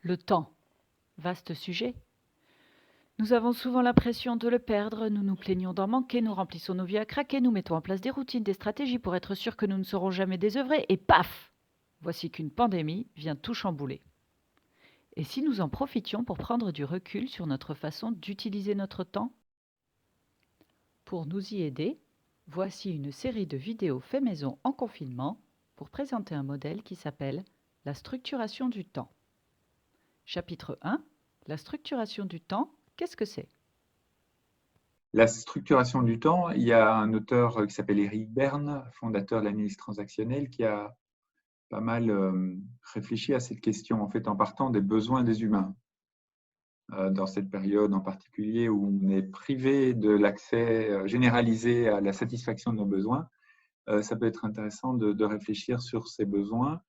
Le temps, vaste sujet. Nous avons souvent l'impression de le perdre, nous nous plaignons d'en manquer, nous remplissons nos vies à craquer, nous mettons en place des routines, des stratégies pour être sûrs que nous ne serons jamais désœuvrés, et paf! Voici qu'une pandémie vient tout chambouler. Et si nous en profitions pour prendre du recul sur notre façon d'utiliser notre temps? Pour nous y aider, voici une série de vidéos fait maison en confinement pour présenter un modèle qui s'appelle la structuration du temps. Chapitre 1. La structuration du temps, qu'est-ce que c'est? La structuration du temps, il y a un auteur qui s'appelle Eric Berne, fondateur de l'analyse transactionnelle, qui a pas mal réfléchi à cette question, en fait, en partant des besoins des humains. Dans cette période en particulier où on est privé de l'accès généralisé à la satisfaction de nos besoins, ça peut être intéressant de réfléchir sur ces besoins.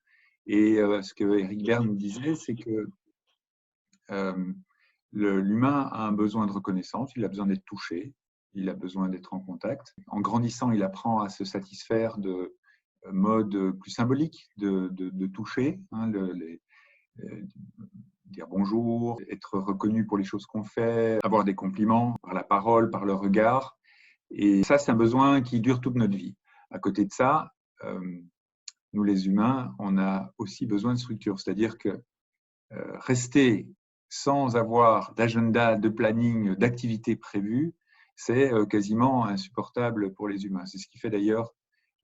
Et ce que Eric Berne disait, c'est que l'humain a un besoin de reconnaissance, il a besoin d'être touché, il a besoin d'être en contact. En grandissant, il apprend à se satisfaire de modes plus symboliques de toucher, hein, dire bonjour, être reconnu pour les choses qu'on fait, avoir des compliments par la parole, par le regard. Et ça, c'est un besoin qui dure toute notre vie. À côté de ça, nous les humains, on a aussi besoin de structure, c'est-à-dire que rester sans avoir d'agenda, de planning, d'activité prévue, c'est quasiment insupportable pour les humains. C'est ce qui fait d'ailleurs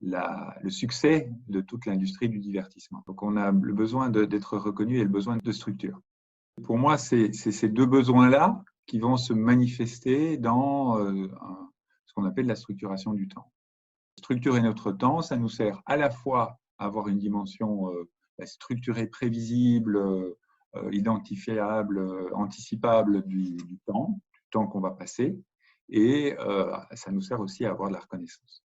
le succès de toute l'industrie du divertissement. Donc on a le besoin d'être reconnu et le besoin de structure. Pour moi, c'est ces deux besoins-là qui vont se manifester dans ce qu'on appelle la structuration du temps. Structurer notre temps, ça nous sert à la fois à avoir une dimension structurée, prévisible, identifiable, anticipable du temps qu'on va passer, et ça nous sert aussi à avoir de la reconnaissance.